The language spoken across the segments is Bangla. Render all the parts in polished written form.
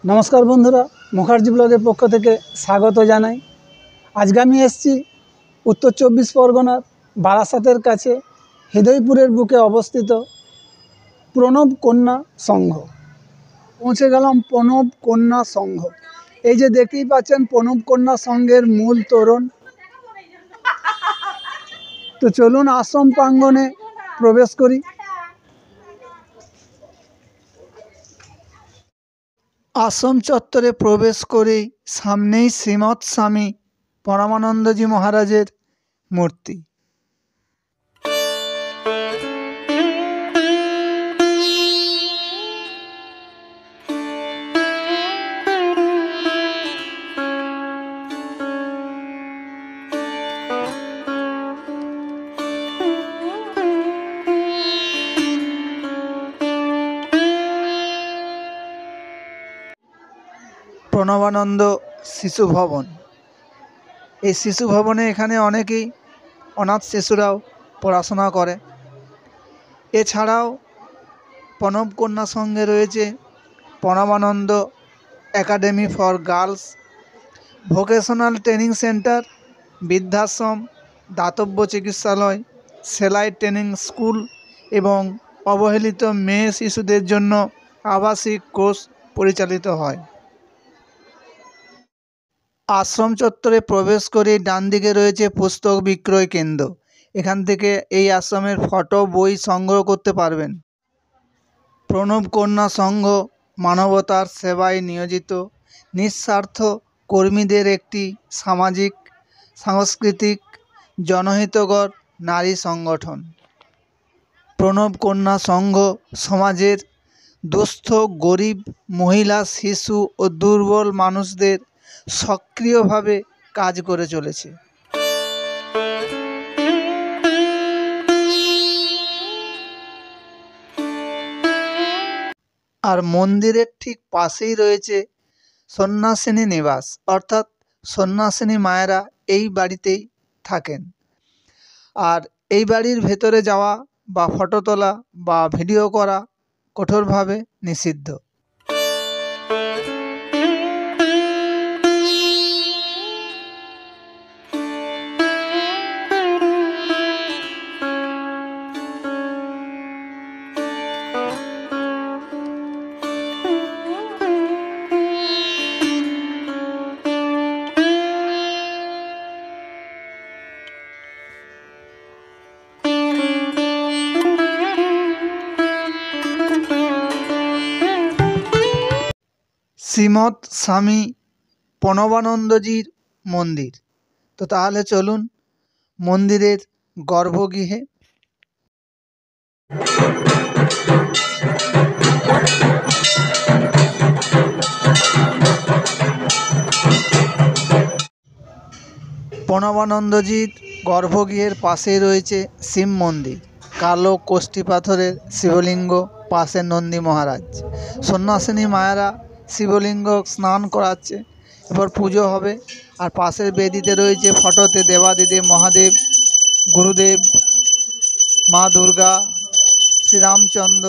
नमस्कार बंधुरा मुखार्जी ब्लगर पक्ष থেকে स्वागत জানাই। আজকে আমি এসেছি उत्तर 24 परगनार बारासातेर काছে हृदयपुरेर बुके अवस्थित प्रणब कन्या संघ। पहुँचे गेलाम प्रणब कन्या संघ। এই যে দেখতেই পাচ্ছেন प्रणब कन्या संघेर मूल तोरण। तो चलुन आश्रम प्रांगणे प्रवेश करी। आश्रम चत्वरे प्रवेश करेई सामनेई श्रीमद स्वामी परमानंदजी महाराजेर मूर्ति। प्रणबानंद शिशु भवन। এই শিশু ভবনে এখানে অনেকেই অনাথ শিশুরাও পড়াশোনা করে। এছাড়াও প্রণব কন্যা সংঘে রয়েছে Pranabananda academy for girls, vocational training centre, বৃদ্ধাশ্রম, দাতব্য চিকিৎসালয়, সেলাই ট্রেনিং স্কুল এবং অবহেলিত মেয়ে শিশুদের জন্য আবাসিক কোর্স পরিচালিত হয়। आश्रम चत्वरे प्रवेश करे डान दिके रयेछे पुस्तक बिक्रय केंद्र। एखान थेके एई आश्रमेर फटो बई संग्रह करते पारबेन। प्रणब कन्या संघ मानवतार सेवाय नियोजित निस्वार्थ कर्मीदेर एकटी सामाजिक सांस्कृतिक जनहितकर नारी संगठन। प्रणब कन्या संघ समाजेर दुस्थ गरीब महिला शिशु और दुर्बल मानुषदेर सक्रियभावे काज करे चलेছে। और मंदिरेर ठीक पाशेई रयेछे सन्यासिनी निवास, अर्थात सन्यासिनी मायेरा এই বাড়িতেই থাকেন। আর এই বাড়ির ভেতরে যাওয়া বা ফটো তোলা বা ভিডিও করা কঠোরভাবে নিষিদ্ধ। শ্রীমদ স্বামী প্রণবানন্দজির মন্দির। তো তাহলে চলুন মন্দিরের গর্ভগৃহে। প্রণবানন্দজির গর্ভগৃহের পাশেই রয়েছে শিব মন্দির, কালো কোষ্ঠী পাথরের শিবলিঙ্গ, পাশে নন্দী মহারাজ। সন্ন্যাসিনী মায়েরা শিবলিঙ্গ স্নান করাচ্ছে, এবার পুজো হবে। আর পাশের বেদিতে রয়েছে ফটোতে দেবাদিদেব মহাদেব, গুরুদেব, মা দুর্গা, শ্রীরামচন্দ্র।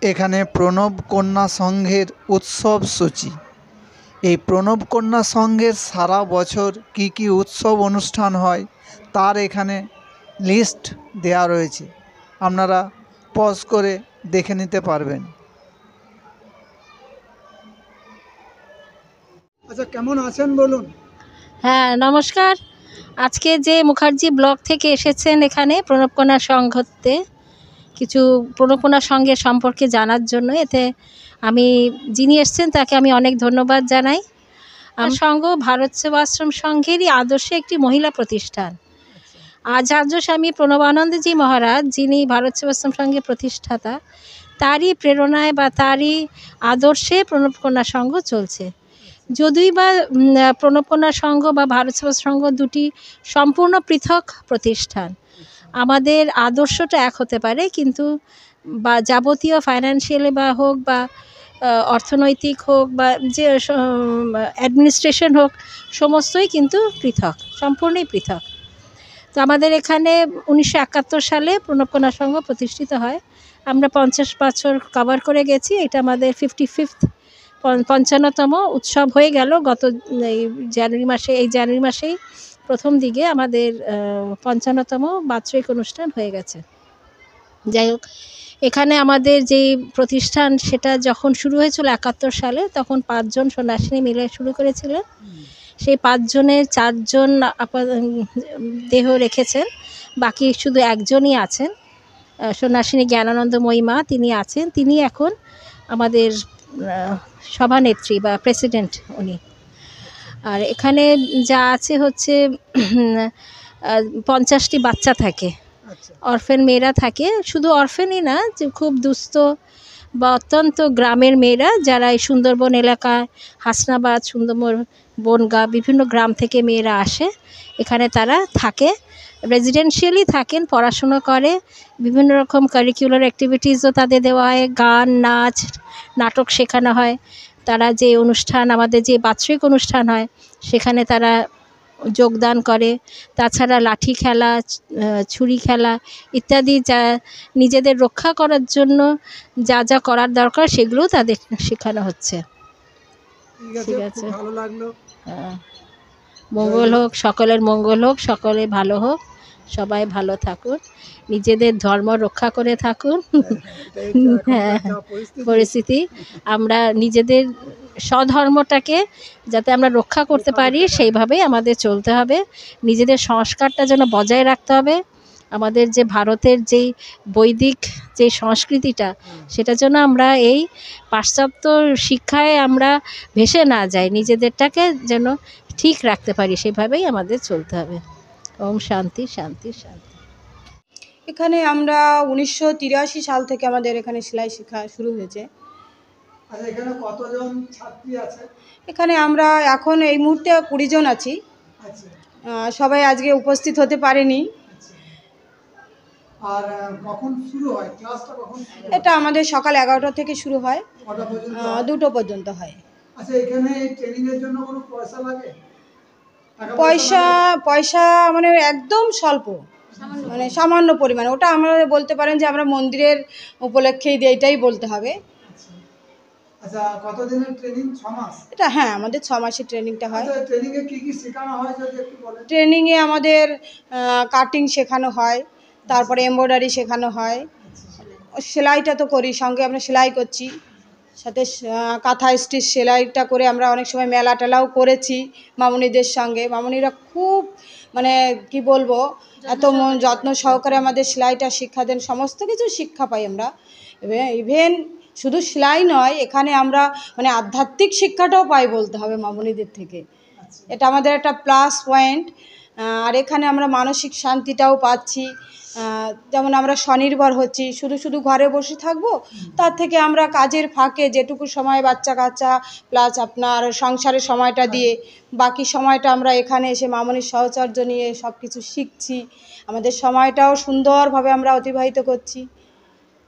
এখানে প্রণব কন্যা সংঘের উৎসব সূচি এই প্রণব কন্যা সংঘের সারা বছর কি কি উৎসব অনুষ্ঠান হয় তার এখানে লিস্ট দেয়া রয়েছে, আপনারা পজ করে দেখে নিতে পারবেন। আচ্ছা, কেমন আছেন বলুন? হ্যাঁ, নমস্কার। আজকে যে মুখার্জি ব্লক থেকে এসেছেন এখানে প্রণবকন্যা সংঘতে কিছু প্রণবকন্যা সংঘের সম্পর্কে জানার জন্য, এতে আমি যিনি এসছেন তাকে আমি অনেক ধন্যবাদ জানাই। আমার সংঘ ভারত সেবাশ্রম সংঘেরই আদর্শে একটি মহিলা প্রতিষ্ঠান। আচার্য স্বামী প্রণবানন্দজি মহারাজ, যিনি ভারত সেবাশ্রম সংঘের প্রতিষ্ঠাতা, তারই প্রেরণায় বা তারই আদর্শে প্রণবকন্যা সংঘ চলছে। যদিই বা প্রণবকন্যা সংঘ বা ভারত সেবাশ্রম সংঘ দুটি সম্পূর্ণ পৃথক প্রতিষ্ঠান, আমাদের আদর্শটা এক হতে পারে, কিন্তু বা যাবতীয় ফাইন্যান্সিয়ালি বা হোক বা অর্থনৈতিক হোক বা যে অ্যাডমিনিস্ট্রেশন হোক, সমস্তই কিন্তু পৃথক, সম্পূর্ণই পৃথক। তো আমাদের এখানে 1971 সালে প্রণবকন্যা সংঘ প্রতিষ্ঠিত হয়। আমরা 50 বছর কভার করে গেছি। এটা আমাদের 55th 55তম উৎসব হয়ে গেল গত এই জানুয়ারি মাসেই প্রথম দিকে আমাদের 55তম বাৎসরিক অনুষ্ঠান হয়ে গেছে। যাই হোক, এখানে আমাদের যেই প্রতিষ্ঠান সেটা যখন শুরু হয়েছিল 71 সালে, তখন 5 জন সন্ন্যাসিনী মিলে শুরু করেছিলেন। সেই 5 জনের 4 জন দেহ রেখেছেন, বাকি শুধু একজনই আছেন, সন্ন্যাসিনী জ্ঞানানন্দময়ী মা, তিনি আছেন। তিনি এখন আমাদের সভানেত্রী বা প্রেসিডেন্ট উনি। আর এখানে যা আছে হচ্ছে 50টি বাচ্চা থাকে, অরফেন মেয়েরা থাকে। শুধু অরফেনই না, যে খুব দুস্থ বা অত্যন্ত গ্রামের মেয়েরা, যারা এই সুন্দরবন এলাকায় হাসনাবাদ, সুন্দরবন, বনগাঁ বিভিন্ন গ্রাম থেকে মেয়েরা আসে এখানে, তারা থাকে, রেজিডেন্সিয়ালি থাকেন, পড়াশুনো করে, বিভিন্ন রকম কারিকুলার অ্যাক্টিভিটিসও তাদের দেওয়া হয়, গান, নাচ, নাটক শেখানো হয়। তারা যে অনুষ্ঠান, আমাদের যে বাৎসরিক অনুষ্ঠান হয় সেখানে তারা যোগদান করে। তাছাড়া লাঠি খেলা, ছুরি খেলা ইত্যাদি, যা নিজেদের রক্ষা করার জন্য যা যা করার দরকার সেগুলোও তাদের শেখানো হচ্ছে। ঠিক আছে, ভালো লাগলো। মঙ্গল হোক, সকলের মঙ্গল হোক, সকলে ভালো হোক, সবাই ভালো থাকুন, নিজেদের ধর্ম রক্ষা করে থাকুন। হ্যাঁ, পরিস্থিতি আমরা নিজেদের স্বধর্মটাকে যাতে আমরা রক্ষা করতে পারি সেইভাবেই আমাদের চলতে হবে। নিজেদের সংস্কারটা যেন বজায় রাখতে হবে। আমাদের যে ভারতের যেই বৈদিক যে সংস্কৃতিটা, সেটা যেন আমরা এই পাশ্চাত্য শিক্ষায় আমরা ভেসে না যাই, নিজেদেরটাকে যেন ঠিক রাখতে পারি, সেভাবেই আমাদের চলতে হবে। ওম শান্তি শান্তি শান্তি। এখানে আমরা 1983 সাল থেকে আমাদের এখানে সেলাই শেখা শুরু হয়েছে। আচ্ছা, এখানে কতজন ছাত্রী আছে? এখানে আমরা এখন এই মুহূর্তে 20 জন আছি। আচ্ছা, সবাই আজকে উপস্থিত হতে পারেনি। আর কখন শুরু হয় ক্লাসটা? কখন? এটা আমাদের সকাল 11টা থেকে শুরু হয়, কটা পর্যন্ত? 2টো পর্যন্ত হয়। আচ্ছা, এখানে ট্রেনিং এর জন্য কোনো পয়সা লাগে? পয়সা মানে একদম স্বল্প, মানে সামান্য পরিমাণ। ওটা আমরা বলতে পারেন যে আমরা মন্দিরের উপলক্ষেই দিই, এটাই বলতে হবে। আচ্ছা, কতদিনের ট্রেনিং? 6 মাস? এটা হ্যাঁ, আমাদের 6 মাসের ট্রেনিংটা হয়। আচ্ছা, ট্রেনিং এ কি কি শেখানো হয় যদি একটু বলেন? ট্রেনিংয়ে আমাদের কাটিং শেখানো হয়, তারপরে এমব্রয়ডারি শেখানো হয়, সেলাইটা তো করি, সঙ্গে আমরা সেলাই করছি, সাথে কাঁথা স্টিচ সেলাইটা করে আমরা অনেক সময় মেলা টেলাও করেছি মামুনিদের সঙ্গে। মামুনিরা খুব মানে কি বলবো, এত যত্ন সহকারে আমাদের সেলাইটা শিক্ষা দেন, সমস্ত কিছু শিক্ষা পাই আমরা। ইভেন শুধু সেলাই নয়, এখানে আমরা মানে আধ্যাত্মিক শিক্ষাটাও পাই বলতে হবে মামুনিদের থেকে। এটা আমাদের একটা প্লাস পয়েন্ট। আর এখানে আমরা মানসিক শান্তিটাও পাচ্ছি। যেমন আমরা স্বনির্ভর হচ্ছি, শুধু ঘরে বসে থাকবো, তার থেকে আমরা কাজের ফাঁকে যেটুকু সময় বাচ্চা কাচ্চা প্লাস আপনার সংসারের সময়টা দিয়ে বাকি সময়টা আমরা এখানে এসে মামনির সহচর্য নিয়ে সব কিছু শিখছি। আমাদের সময়টাও সুন্দরভাবে আমরা অতিবাহিত করছি,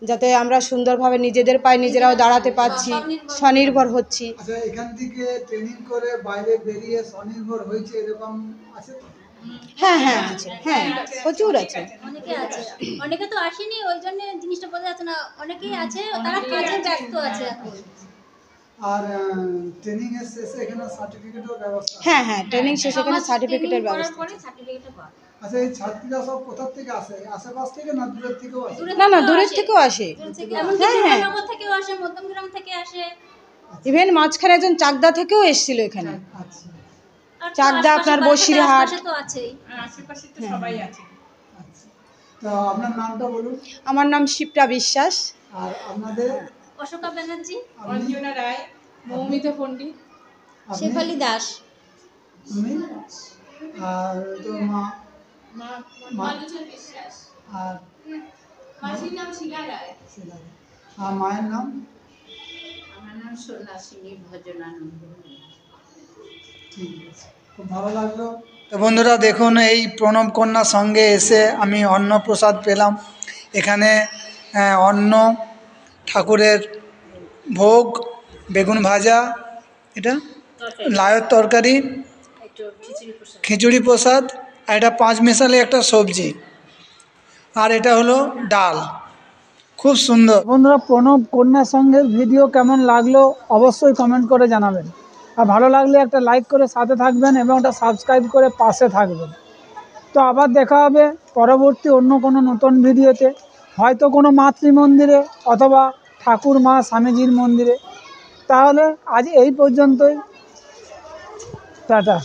যাতে আমরা সুন্দরভাবে নিজেদের পায়ে নিজেরাও দাঁড়াতে পারছি, স্বনির্ভর হচ্ছি। আচ্ছা, এখান থেকে ট্রেনিং করে বাইরে বেরিয়ে স্বনির্ভর হয়েছে এরকম আছে? হ্যাঁ হ্যাঁ আছে, হ্যাঁ প্রচুর আছে। অনেকে আছে, অনেকে তো আসেনি, ওই জন্য জিনিসটা বোঝা যাচ্ছে না। অনেকেই আছে, তারা কাজে ব্যস্ত আছে এখন। আর ট্রেনিং এর শেষে এখানে সার্টিফিকেটের ব্যবস্থা আছে? হ্যাঁ হ্যাঁ ট্রেনিং শেষে এখানে সমাজ সার্টিফিকেটের training করার ব্যবস্থা পরে আছে। সার্টিফিকেটও পাওয়া যায়। আচ্ছা, এই ছাত্রীরা সব কোথা থেকে আসে? আশেপাশ থেকে না দূরের থেকেও আসে? না না দূরের থেকেও আসে, এমনকি হ্যাঁ, হ্যাঁ। নগর থেকেও আসে, মধ্যমগ্রাম থেকে আসে। ইভেন মাঝখানে একজন চাকদা থেকেও এসেছিল এখানে। আচ্ছা আর তো চাকদা, আশপাশে আপনার বাচ্চাদের বসিরহাট। আশপাশে তো আছেই। আচ্ছা, তো আপনার নামটা বলুন। আমার নাম শিপ্রা বিশ্বাস। আর আপনাদের? অশোকা ব্যানার্জি, অঞ্জনা রায়, মৌমিতা পণ্ডিত, শেফালি দাস, তুমি? আর তো মা আর মাসির নাম শিলা রায়। শিলা রায়। আর মায়ের নাম? আমার নাম সন্ন্যাসিনী ভজনানন্দ। ঠিক আছে, খুব ভালো লাগলো। তো বন্ধুরা দেখুন, এই প্রণব কন্যার সঙ্গে এসে আমি অন্নপ্রসাদ পেলাম। এখানে অন্ন, ঠাকুরের ভোগ, বেগুন ভাজা, এটা লাউয়ের তরকারি, খিচুড়ি প্রসাদ, আর এটা 5 মেশালি একটা সবজি, আর এটা হলো ডাল। খুব সুন্দর। বন্ধুরা, প্রণব কন্যা সঙ্গের ভিডিও কেমন লাগলো অবশ্যই কমেন্ট করে জানাবেন। আর ভালো লাগলে একটা লাইক করে সাথে থাকবেন এবং একটা সাবস্ক্রাইব করে পাশে থাকবেন। তো আবার দেখা হবে পরবর্তী অন্য কোনো নতুন ভিডিওতে, হয়তো কোনো মাতৃ মন্দিরে অথবা ঠাকুর মা স্বামীজির মন্দিরে। তাহলে আজ এই পর্যন্তই, টাটা।